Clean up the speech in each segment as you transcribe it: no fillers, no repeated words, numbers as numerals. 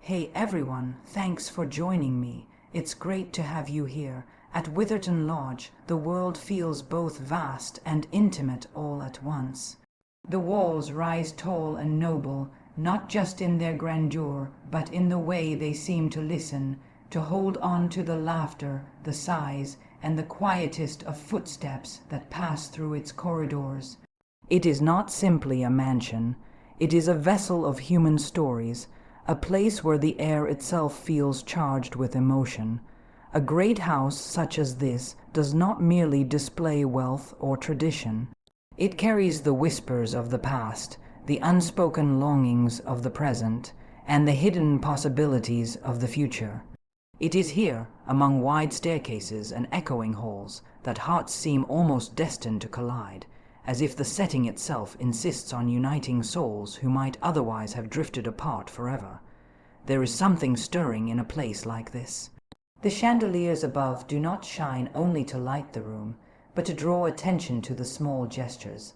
Hey everyone, thanks for joining me. It's great to have you here. At Whitherton Lodge, the world feels both vast and intimate all at once. The walls rise tall and noble, not just in their grandeur, but in the way they seem to listen, to hold on to the laughter, the sighs, and the quietest of footsteps that pass through its corridors. It is not simply a mansion. It is a vessel of human stories, a place where the air itself feels charged with emotion. A great house such as this does not merely display wealth or tradition. It carries the whispers of the past, the unspoken longings of the present, and the hidden possibilities of the future. It is here, among wide staircases and echoing halls, that hearts seem almost destined to collide, as if the setting itself insists on uniting souls who might otherwise have drifted apart forever. There is something stirring in a place like this. The chandeliers above do not shine only to light the room, but to draw attention to the small gestures.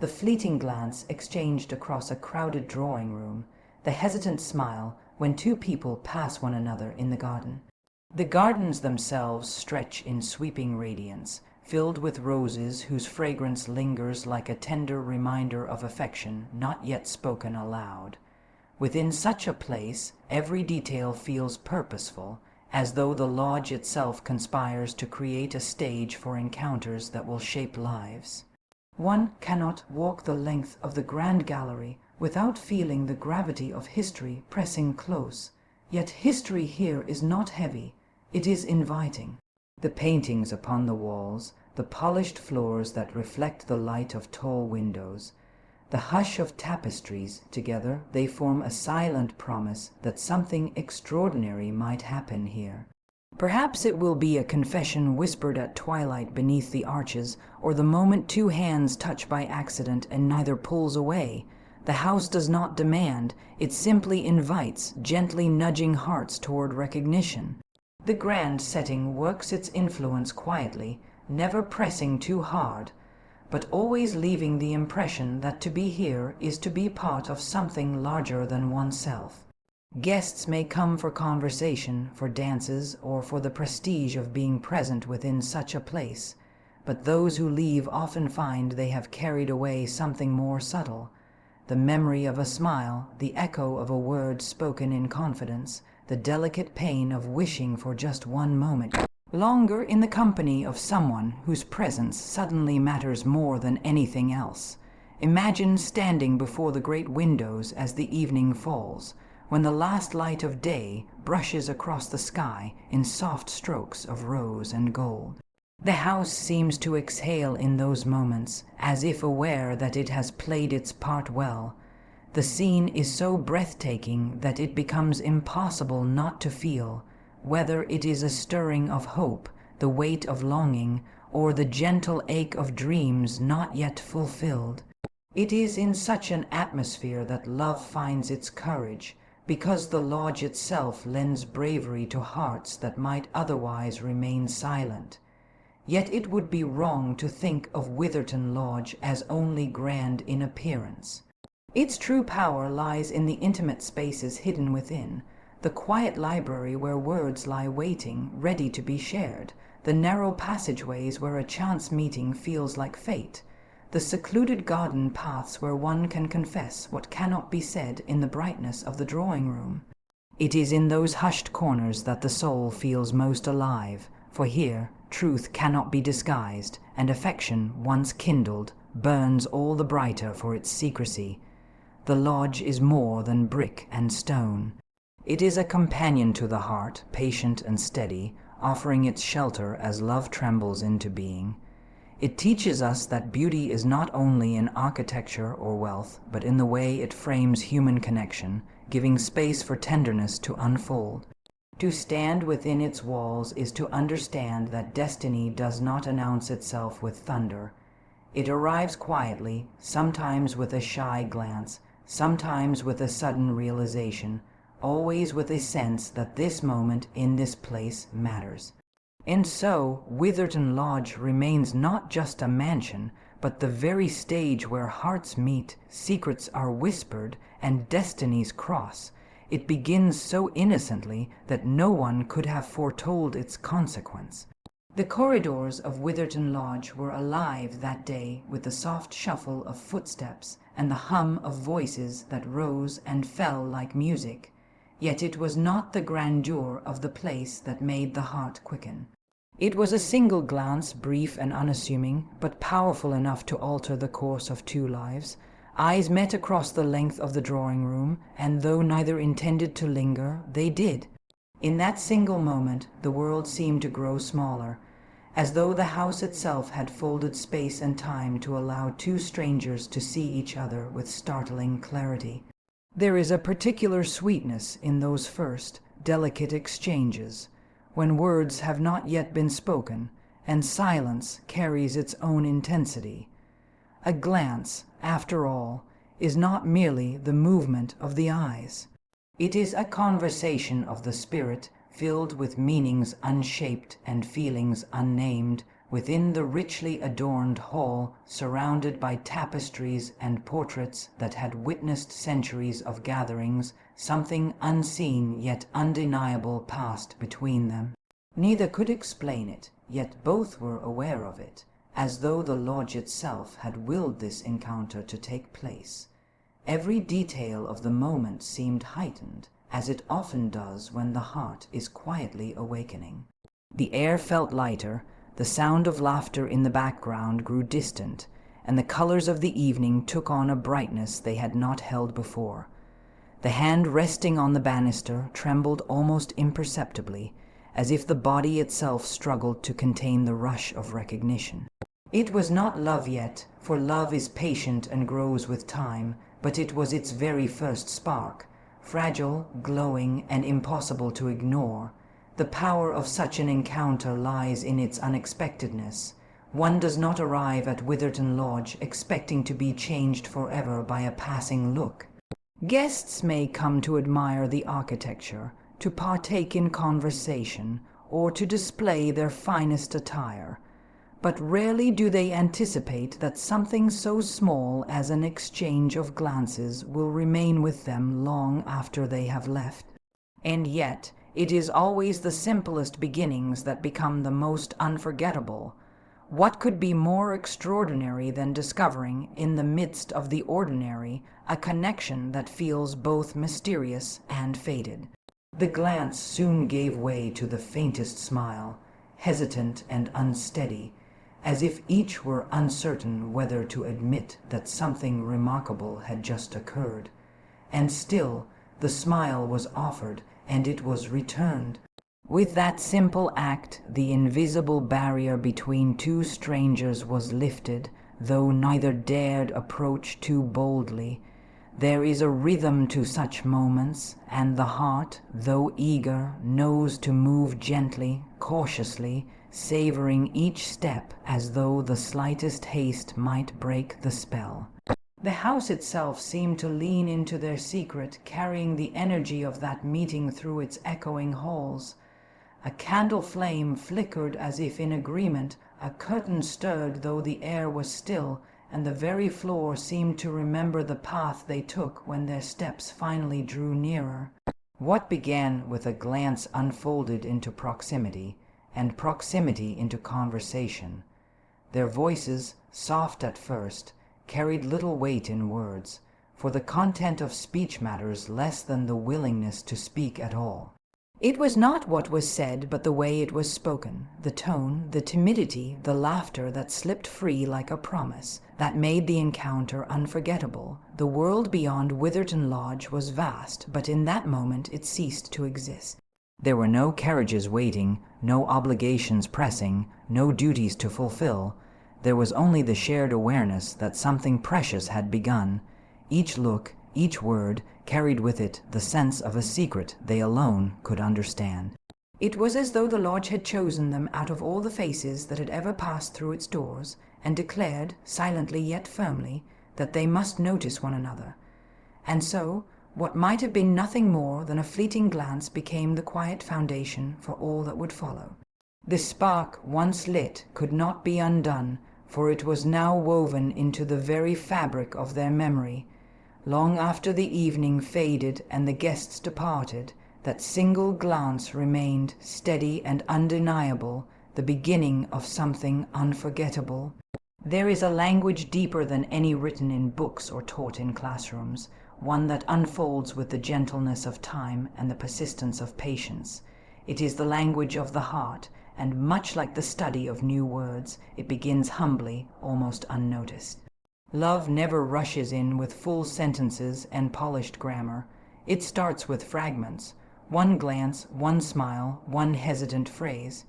The fleeting glance exchanged across a crowded drawing room, the hesitant smile when two people pass one another in the garden. The gardens themselves stretch in sweeping radiance, filled with roses whose fragrance lingers like a tender reminder of affection not yet spoken aloud. Within such a place, every detail feels purposeful, as though the lodge itself conspires to create a stage for encounters that will shape lives. One cannot walk the length of the grand gallery without feeling the gravity of history pressing close. Yet history here is not heavy, it is inviting. The paintings upon the walls, the polished floors that reflect the light of tall windows, the hush of tapestries, together they form a silent promise that something extraordinary might happen here. Perhaps it will be a confession whispered at twilight beneath the arches, or the moment two hands touch by accident and neither pulls away. The house does not demand, it simply invites, gently nudging hearts toward recognition. The grand setting works its influence quietly, never pressing too hard, but always leaving the impression that to be here is to be part of something larger than oneself. Guests may come for conversation, for dances, or for the prestige of being present within such a place, but those who leave often find they have carried away something more subtle, the memory of a smile, the echo of a word spoken in confidence, the delicate pain of wishing for just one moment longer in the company of someone whose presence suddenly matters more than anything else. Imagine standing before the great windows as the evening falls, when the last light of day brushes across the sky in soft strokes of rose and gold. The house seems to exhale in those moments, as if aware that it has played its part well. The scene is so breathtaking that it becomes impossible not to feel, whether it is a stirring of hope, the weight of longing, or the gentle ache of dreams not yet fulfilled. It is in such an atmosphere that love finds its courage, because the lodge itself lends bravery to hearts that might otherwise remain silent. Yet it would be wrong to think of Whitherton Lodge as only grand in appearance. Its true power lies in the intimate spaces hidden within, the quiet library where words lie waiting, ready to be shared, the narrow passageways where a chance meeting feels like fate, the secluded garden paths where one can confess what cannot be said in the brightness of the drawing room. It is in those hushed corners that the soul feels most alive, for here truth cannot be disguised, and affection, once kindled, burns all the brighter for its secrecy. The lodge is more than brick and stone. It is a companion to the heart, patient and steady, offering its shelter as love trembles into being. It teaches us that beauty is not only in architecture or wealth, but in the way it frames human connection, giving space for tenderness to unfold. To stand within its walls is to understand that destiny does not announce itself with thunder. It arrives quietly, sometimes with a shy glance, sometimes with a sudden realization, always with a sense that this moment in this place matters. And so, Whitherton Lodge remains not just a mansion, but the very stage where hearts meet, secrets are whispered, and destinies cross. It begins so innocently that no one could have foretold its consequence. The corridors of Whitherton Lodge were alive that day with the soft shuffle of footsteps and the hum of voices that rose and fell like music. Yet it was not the grandeur of the place that made the heart quicken. It was a single glance, brief and unassuming, but powerful enough to alter the course of two lives. Eyes met across the length of the drawing room, and though neither intended to linger, they did. In that single moment, the world seemed to grow smaller, as though the house itself had folded space and time to allow two strangers to see each other with startling clarity. There is a particular sweetness in those first, delicate exchanges, when words have not yet been spoken, and silence carries its own intensity. A glance, after all, is not merely the movement of the eyes. It is a conversation of the spirit, filled with meanings unshaped and feelings unnamed, within the richly adorned hall, surrounded by tapestries and portraits that had witnessed centuries of gatherings. Something unseen yet undeniable passed between them. Neither could explain it, yet both were aware of it, as though the lodge itself had willed this encounter to take place. Every detail of the moment seemed heightened, as it often does when the heart is quietly awakening. The air felt lighter, the sound of laughter in the background grew distant, and the colors of the evening took on a brightness they had not held before. The hand resting on the banister trembled almost imperceptibly, as if the body itself struggled to contain the rush of recognition. It was not love yet, for love is patient and grows with time, but it was its very first spark, fragile, glowing, and impossible to ignore. The power of such an encounter lies in its unexpectedness. One does not arrive at Whitherton Lodge expecting to be changed forever by a passing look. Guests may come to admire the architecture, to partake in conversation, or to display their finest attire, but rarely do they anticipate that something so small as an exchange of glances will remain with them long after they have left. And yet, it is always the simplest beginnings that become the most unforgettable. What could be more extraordinary than discovering, in the midst of the ordinary, a connection that feels both mysterious and fated? The glance soon gave way to the faintest smile, hesitant and unsteady, as if each were uncertain whether to admit that something remarkable had just occurred. And still, the smile was offered, and it was returned. With that simple act, the invisible barrier between two strangers was lifted, though neither dared approach too boldly. There is a rhythm to such moments, and the heart, though eager, knows to move gently, cautiously, savoring each step as though the slightest haste might break the spell. The house itself seemed to lean into their secret, carrying the energy of that meeting through its echoing halls. A candle flame flickered as if in agreement, a curtain stirred though the air was still, and the very floor seemed to remember the path they took when their steps finally drew nearer. What began with a glance unfolded into proximity, and proximity into conversation. Their voices, soft at first, carried little weight in words, for the content of speech matters less than the willingness to speak at all. It was not what was said, but the way it was spoken, the tone, the timidity, the laughter that slipped free like a promise, that made the encounter unforgettable. The world beyond Whitherton Lodge was vast, but in that moment it ceased to exist. There were no carriages waiting, no obligations pressing, no duties to fulfill. There was only the shared awareness that something precious had begun. Each look, each word, carried with it the sense of a secret they alone could understand. It was as though the lodge had chosen them out of all the faces that had ever passed through its doors, and declared, silently yet firmly, that they must notice one another. And so, what might have been nothing more than a fleeting glance became the quiet foundation for all that would follow. The spark, once lit, could not be undone, for it was now woven into the very fabric of their memory. Long after the evening faded and the guests departed, that single glance remained steady and undeniable, the beginning of something unforgettable. There is a language deeper than any written in books or taught in classrooms, one that unfolds with the gentleness of time and the persistence of patience. It is the language of the heart, and much like the study of new words, it begins humbly, almost unnoticed. Love never rushes in with full sentences and polished grammar. It starts with fragments, one glance, one smile, one hesitant phrase.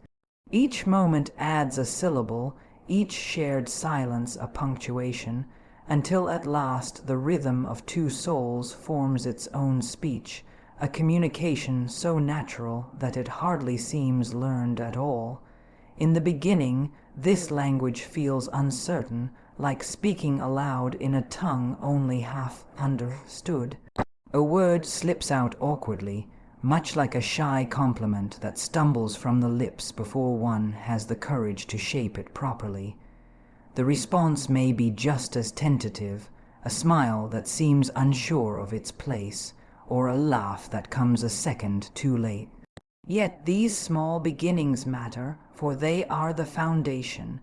Each moment adds a syllable, each shared silence a punctuation, until at last the rhythm of two souls forms its own speech, a communication so natural that it hardly seems learned at all. In the beginning, this language feels uncertain, like speaking aloud in a tongue only half understood. A word slips out awkwardly, much like a shy compliment that stumbles from the lips before one has the courage to shape it properly. The response may be just as tentative, a smile that seems unsure of its place, or a laugh that comes a second too late. Yet these small beginnings matter, for they are the foundation.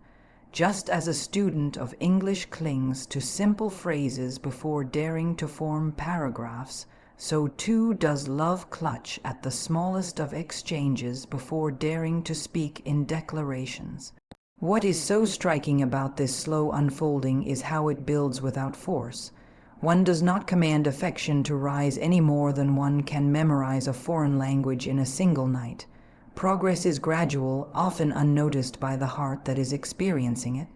Just as a student of English clings to simple phrases before daring to form paragraphs, so too does love clutch at the smallest of exchanges before daring to speak in declarations. What is so striking about this slow unfolding is how it builds without force. One does not command affection to rise any more than one can memorize a foreign language in a single night. Progress is gradual, often unnoticed by the heart that is experiencing it.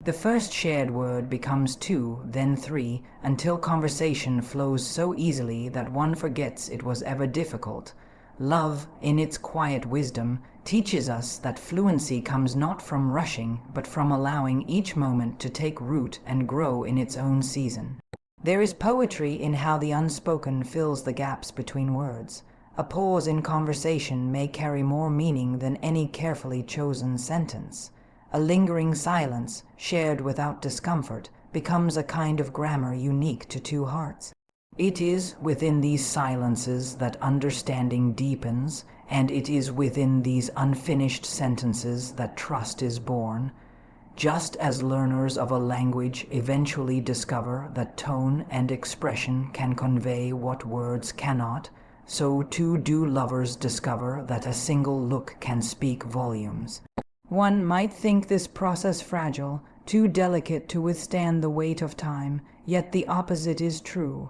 The first shared word becomes two, then three, until conversation flows so easily that one forgets it was ever difficult. Love, in its quiet wisdom, teaches us that fluency comes not from rushing, but from allowing each moment to take root and grow in its own season. There is poetry in how the unspoken fills the gaps between words. A pause in conversation may carry more meaning than any carefully chosen sentence. A lingering silence, shared without discomfort, becomes a kind of grammar unique to two hearts. It is within these silences that understanding deepens, and it is within these unfinished sentences that trust is born. Just as learners of a language eventually discover that tone and expression can convey what words cannot, so too do lovers discover that a single look can speak volumes. One might think this process fragile, too delicate to withstand the weight of time, yet the opposite is true.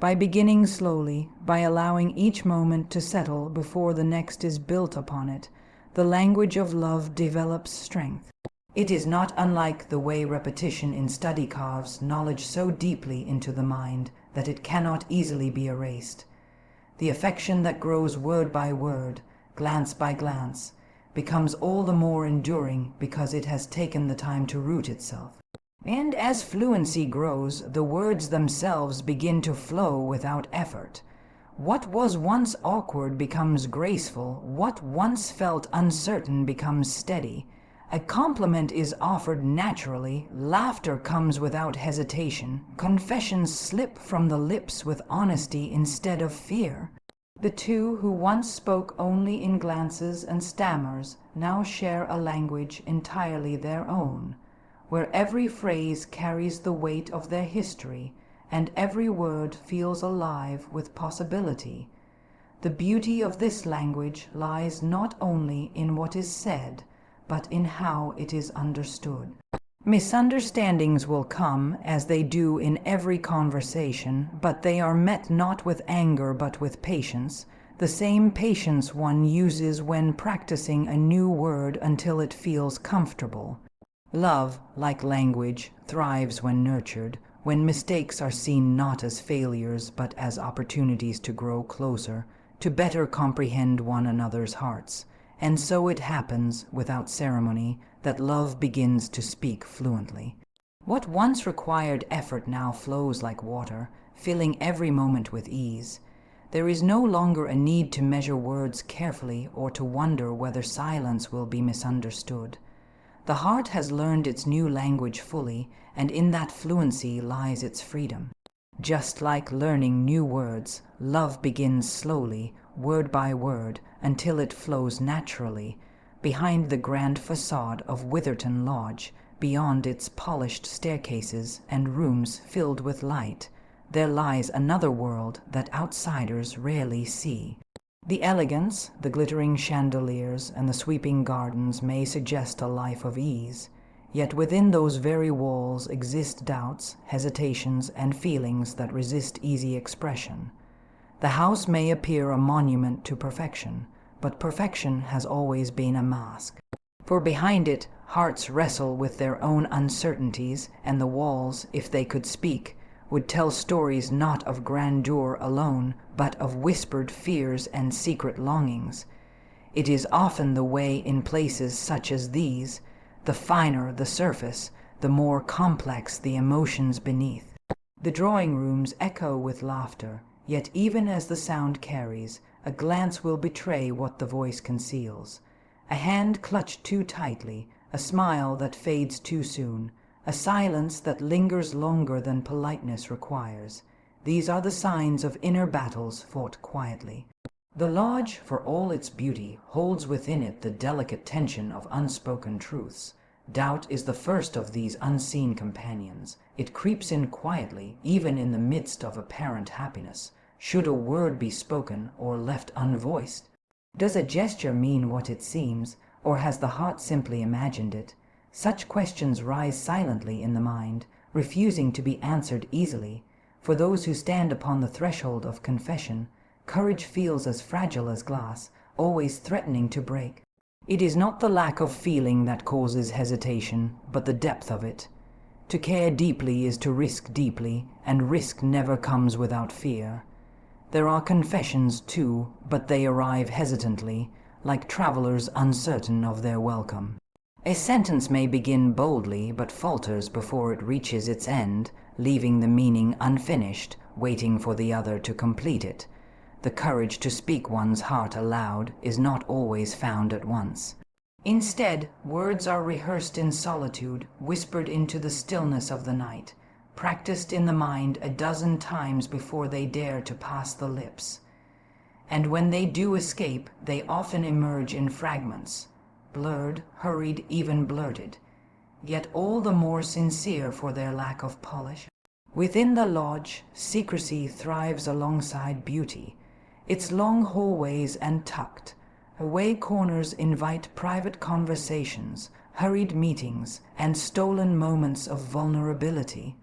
By beginning slowly, by allowing each moment to settle before the next is built upon it, the language of love develops strength. It is not unlike the way repetition in study carves knowledge so deeply into the mind that it cannot easily be erased. The affection that grows word by word, glance by glance, becomes all the more enduring because it has taken the time to root itself. And as fluency grows, the words themselves begin to flow without effort. What was once awkward becomes graceful, what once felt uncertain becomes steady. A compliment is offered naturally, laughter comes without hesitation, confessions slip from the lips with honesty instead of fear. The two who once spoke only in glances and stammers now share a language entirely their own, where every phrase carries the weight of their history, and every word feels alive with possibility. The beauty of this language lies not only in what is said, but in how it is understood. Misunderstandings will come, as they do in every conversation, but they are met not with anger but with patience, the same patience one uses when practicing a new word until it feels comfortable. Love, like language, thrives when nurtured, when mistakes are seen not as failures but as opportunities to grow closer, to better comprehend one another's hearts. And so it happens, without ceremony, that love begins to speak fluently. What once required effort now flows like water, filling every moment with ease. There is no longer a need to measure words carefully or to wonder whether silence will be misunderstood. The heart has learned its new language fully, and in that fluency lies its freedom. Just like learning new words, love begins slowly, word by word, until it flows naturally. Behind the grand facade of Whitherton Lodge, beyond its polished staircases and rooms filled with light, there lies another world that outsiders rarely see. The elegance, the glittering chandeliers, and the sweeping gardens may suggest a life of ease. Yet within those very walls exist doubts, hesitations, and feelings that resist easy expression. The house may appear a monument to perfection, but perfection has always been a mask. For behind it, hearts wrestle with their own uncertainties, and the walls, if they could speak, would tell stories not of grandeur alone, but of whispered fears and secret longings. It is often the way in places such as these. The finer the surface, the more complex the emotions beneath. The drawing rooms echo with laughter, yet even as the sound carries, a glance will betray what the voice conceals. A hand clutched too tightly, a smile that fades too soon, a silence that lingers longer than politeness requires. These are the signs of inner battles fought quietly. The lodge, for all its beauty, holds within it the delicate tension of unspoken truths. Doubt is the first of these unseen companions. It creeps in quietly, even in the midst of apparent happiness. Should a word be spoken or left unvoiced? Does a gesture mean what it seems, or has the heart simply imagined it? Such questions rise silently in the mind, refusing to be answered easily. For those who stand upon the threshold of confession, courage feels as fragile as glass, always threatening to break. It is not the lack of feeling that causes hesitation, but the depth of it. To care deeply is to risk deeply, and risk never comes without fear. There are confessions, too, but they arrive hesitantly, like travelers uncertain of their welcome. A sentence may begin boldly, but falters before it reaches its end, leaving the meaning unfinished, waiting for the other to complete it. The courage to speak one's heart aloud is not always found at once. Instead, words are rehearsed in solitude, whispered into the stillness of the night, practiced in the mind a dozen times before they dare to pass the lips. And when they do escape, they often emerge in fragments, blurred, hurried, even blurted, yet all the more sincere for their lack of polish. Within the lodge, secrecy thrives alongside beauty. Its long hallways and tucked, away corners invite private conversations, hurried meetings, and stolen moments of vulnerability.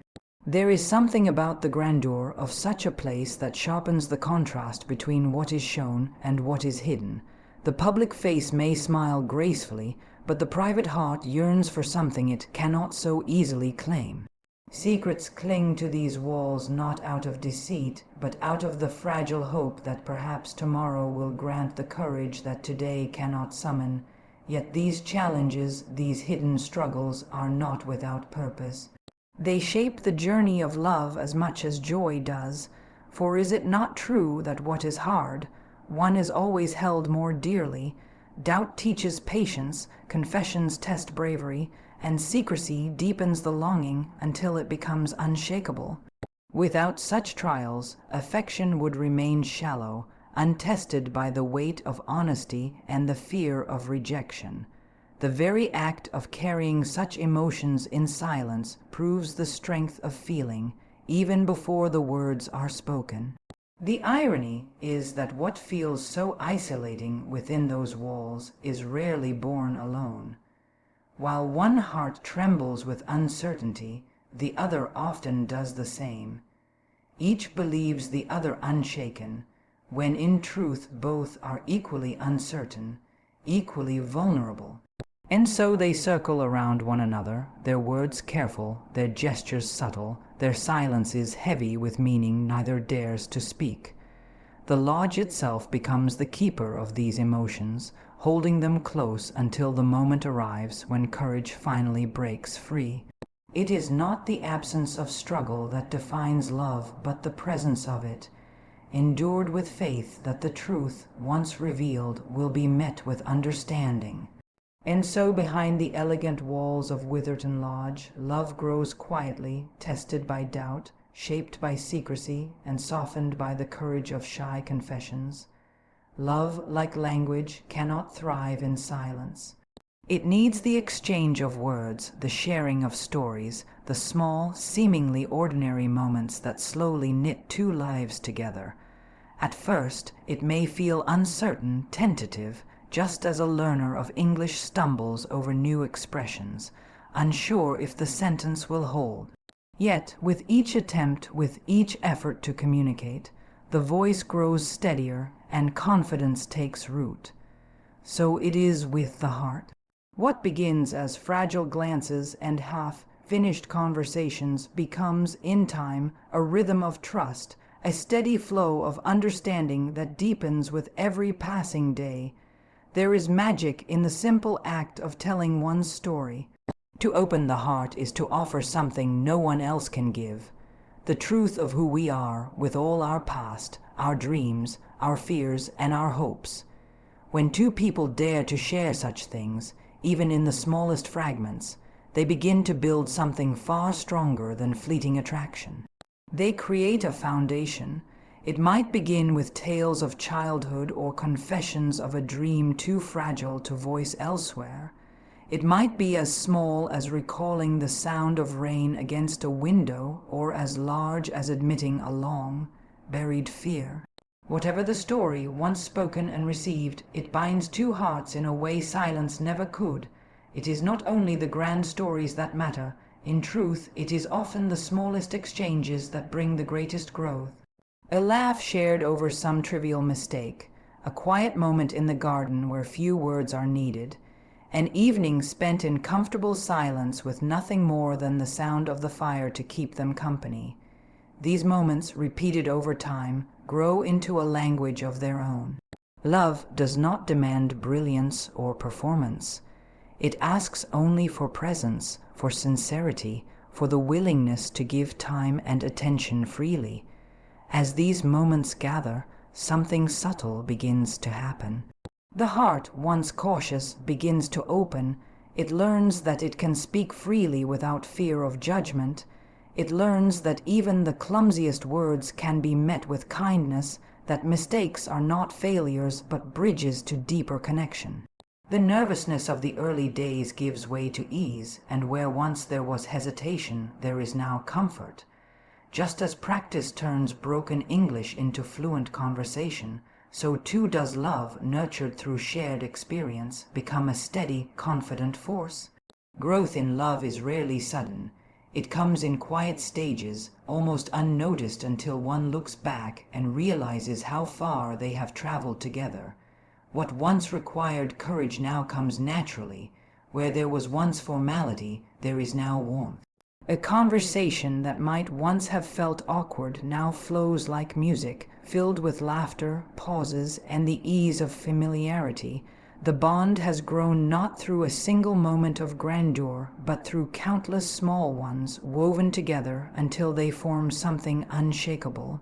There is something about the grandeur of such a place that sharpens the contrast between what is shown and what is hidden. The public face may smile gracefully, but the private heart yearns for something it cannot so easily claim. Secrets cling to these walls not out of deceit, but out of the fragile hope that perhaps tomorrow will grant the courage that today cannot summon. Yet these challenges, these hidden struggles, are not without purpose. They shape the journey of love as much as joy does, for is it not true that what is hard, one is always held more dearly? Doubt teaches patience, confessions test bravery, and secrecy deepens the longing until it becomes unshakable. Without such trials, affection would remain shallow, untested by the weight of honesty and the fear of rejection. The very act of carrying such emotions in silence proves the strength of feeling, even before the words are spoken. The irony is that what feels so isolating within those walls is rarely born alone. While one heart trembles with uncertainty, the other often does the same. Each believes the other unshaken, when in truth both are equally uncertain, equally vulnerable. And so they circle around one another, their words careful, their gestures subtle, their silences heavy with meaning neither dares to speak. The lodge itself becomes the keeper of these emotions, holding them close until the moment arrives when courage finally breaks free. It is not the absence of struggle that defines love, but the presence of it, endured with faith that the truth, once revealed, will be met with understanding. And so behind the elegant walls of Whitherton Lodge, love grows quietly, tested by doubt, shaped by secrecy and softened by the courage of shy confessions. Love, like language, cannot thrive in silence. It needs the exchange of words, the sharing of stories, the small, seemingly ordinary moments that slowly knit two lives together. At first, it may feel uncertain, tentative, just as a learner of English stumbles over new expressions, unsure if the sentence will hold. Yet, with each attempt, with each effort to communicate, the voice grows steadier and confidence takes root. So it is with the heart. What begins as fragile glances and half-finished conversations becomes, in time, a rhythm of trust, a steady flow of understanding that deepens with every passing day. There is magic in the simple act of telling one's story. To open the heart is to offer something no one else can give. The truth of who we are, with all our past, our dreams, our fears, and our hopes. When two people dare to share such things, even in the smallest fragments, they begin to build something far stronger than fleeting attraction. They create a foundation. It might begin with tales of childhood or confessions of a dream too fragile to voice elsewhere. It might be as small as recalling the sound of rain against a window, or as large as admitting a long, buried fear. Whatever the story, once spoken and received, it binds two hearts in a way silence never could. It is not only the grand stories that matter. In truth, it is often the smallest exchanges that bring the greatest growth. A laugh shared over some trivial mistake, a quiet moment in the garden where few words are needed, an evening spent in comfortable silence with nothing more than the sound of the fire to keep them company. These moments, repeated over time, grow into a language of their own. Love does not demand brilliance or performance. It asks only for presence, for sincerity, for the willingness to give time and attention freely. As these moments gather, something subtle begins to happen. The heart, once cautious, begins to open. It learns that it can speak freely without fear of judgment. It learns that even the clumsiest words can be met with kindness, that mistakes are not failures but bridges to deeper connection. The nervousness of the early days gives way to ease, and where once there was hesitation, there is now comfort. Just as practice turns broken English into fluent conversation, so too does love, nurtured through shared experience, become a steady, confident force. Growth in love is rarely sudden. It comes in quiet stages, almost unnoticed until one looks back and realizes how far they have traveled together. What once required courage now comes naturally. Where there was once formality, there is now warmth. A conversation that might once have felt awkward now flows like music, filled with laughter, pauses, and the ease of familiarity. The bond has grown not through a single moment of grandeur, but through countless small ones woven together until they form something unshakable.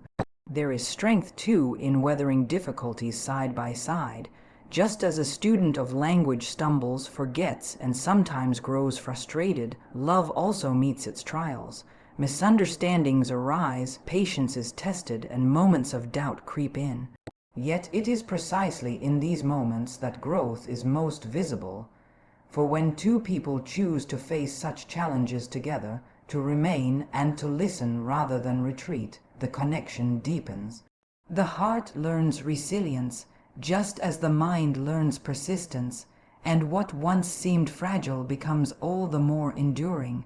There is strength, too, in weathering difficulties side by side. Just as a student of language stumbles, forgets, and sometimes grows frustrated, love also meets its trials. Misunderstandings arise, patience is tested, and moments of doubt creep in. Yet it is precisely in these moments that growth is most visible. For when two people choose to face such challenges together, to remain and to listen rather than retreat, the connection deepens. The heart learns resilience, just as the mind learns persistence, and what once seemed fragile becomes all the more enduring.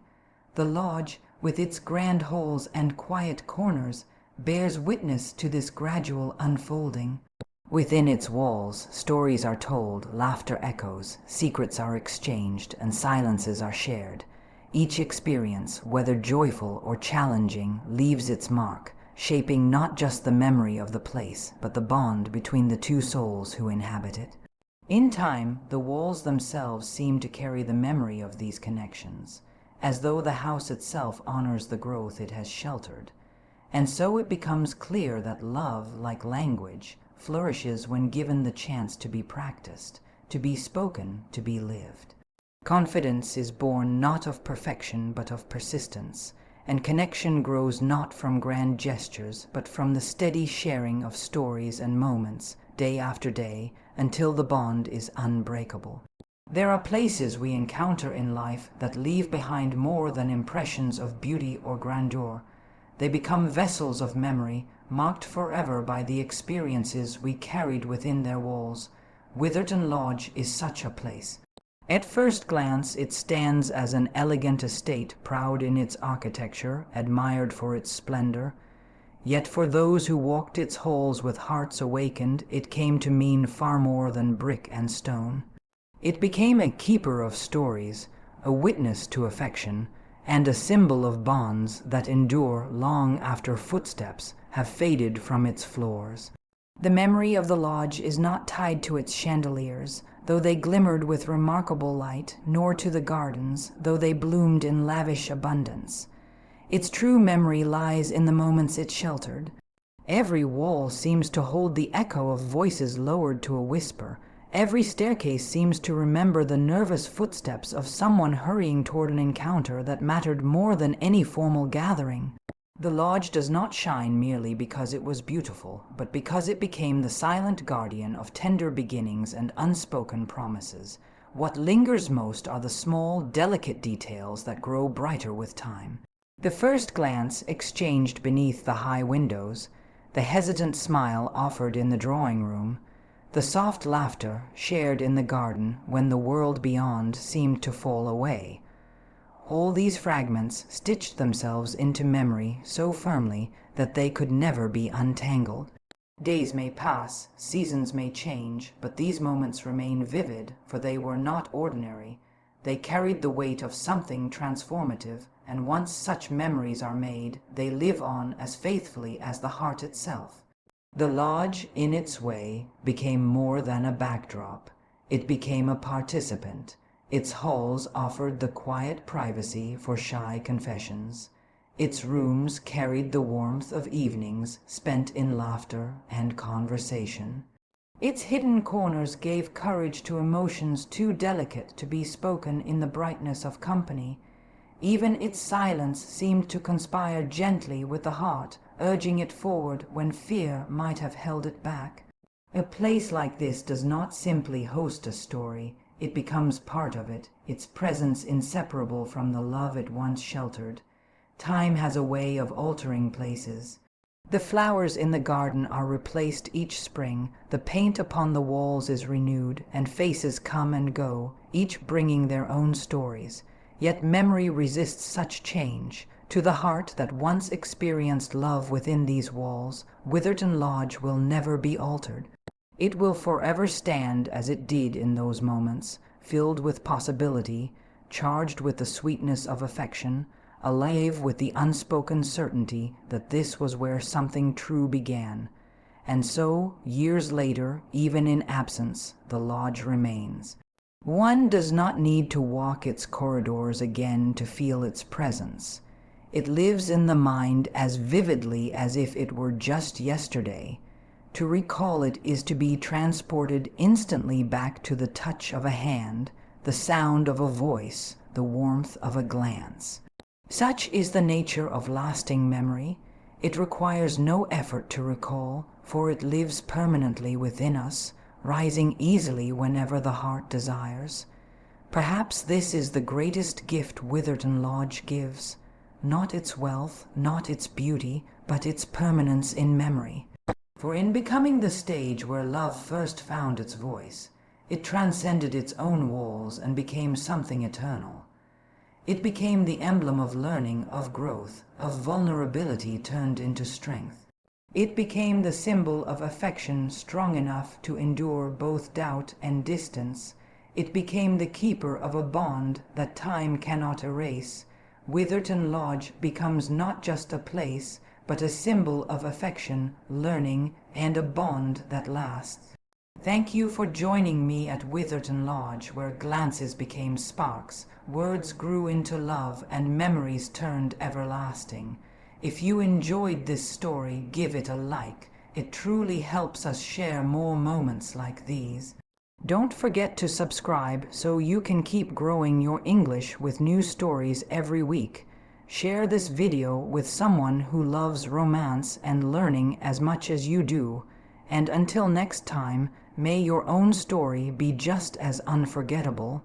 The lodge, with its grand halls and quiet corners, bears witness to this gradual unfolding. Within its walls, stories are told, laughter echoes, secrets are exchanged, and silences are shared. Each experience, whether joyful or challenging, leaves its mark, shaping not just the memory of the place, but the bond between the two souls who inhabit it. In time, the walls themselves seem to carry the memory of these connections, as though the house itself honors the growth it has sheltered. And so it becomes clear that love, like language, flourishes when given the chance to be practiced, to be spoken, to be lived. Confidence is born not of perfection but of persistence, and connection grows not from grand gestures, but from the steady sharing of stories and moments, day after day, until the bond is unbreakable. There are places we encounter in life that leave behind more than impressions of beauty or grandeur. They become vessels of memory, marked forever by the experiences we carried within their walls. Whitherton Lodge is such a place. At first glance, it stands as an elegant estate, proud in its architecture, admired for its splendor. Yet for those who walked its halls with hearts awakened, it came to mean far more than brick and stone. It became a keeper of stories, a witness to affection, and a symbol of bonds that endure long after footsteps have faded from its floors. The memory of the lodge is not tied to its chandeliers, though they glimmered with remarkable light, nor to the gardens, though they bloomed in lavish abundance. Its true memory lies in the moments it sheltered. Every wall seems to hold the echo of voices lowered to a whisper. Every staircase seems to remember the nervous footsteps of someone hurrying toward an encounter that mattered more than any formal gathering. The lodge does not shine merely because it was beautiful, but because it became the silent guardian of tender beginnings and unspoken promises. What lingers most are the small, delicate details that grow brighter with time. The first glance exchanged beneath the high windows, the hesitant smile offered in the drawing room, the soft laughter shared in the garden when the world beyond seemed to fall away. All these fragments stitched themselves into memory so firmly that they could never be untangled. Days may pass, seasons may change, but these moments remain vivid, for they were not ordinary. They carried the weight of something transformative, and once such memories are made, they live on as faithfully as the heart itself. The lodge, in its way, became more than a backdrop. It became a participant. Its halls offered the quiet privacy for shy confessions. Its rooms carried the warmth of evenings spent in laughter and conversation. Its hidden corners gave courage to emotions too delicate to be spoken in the brightness of company. Even its silence seemed to conspire gently with the heart, urging it forward when fear might have held it back. A place like this does not simply host a story, it becomes part of it, its presence inseparable from the love it once sheltered. Time has a way of altering places. The flowers in the garden are replaced each spring, the paint upon the walls is renewed, and faces come and go, each bringing their own stories. Yet memory resists such change. To the heart that once experienced love within these walls, Whitherton Lodge will never be altered. It will forever stand as it did in those moments, filled with possibility, charged with the sweetness of affection, alive with the unspoken certainty that this was where something true began. And so, years later, even in absence, the lodge remains. One does not need to walk its corridors again to feel its presence. It lives in the mind as vividly as if it were just yesterday. To recall it is to be transported instantly back to the touch of a hand, the sound of a voice, the warmth of a glance. Such is the nature of lasting memory. It requires no effort to recall, for it lives permanently within us, rising easily whenever the heart desires. Perhaps this is the greatest gift Whitherton Lodge gives. Not its wealth, not its beauty, but its permanence in memory. For in becoming the stage where love first found its voice, it transcended its own walls and became something eternal. It became the emblem of learning, of growth, of vulnerability turned into strength. It became the symbol of affection strong enough to endure both doubt and distance. It became the keeper of a bond that time cannot erase. Whitherton Lodge becomes not just a place, but a symbol of affection, learning, and a bond that lasts. Thank you for joining me at Whitherton Lodge, where glances became sparks, words grew into love, and memories turned everlasting. If you enjoyed this story, give it a like. It truly helps us share more moments like these. Don't forget to subscribe so you can keep growing your English with new stories every week. Share this video with someone who loves romance and learning as much as you do. And until next time, may your own story be just as unforgettable.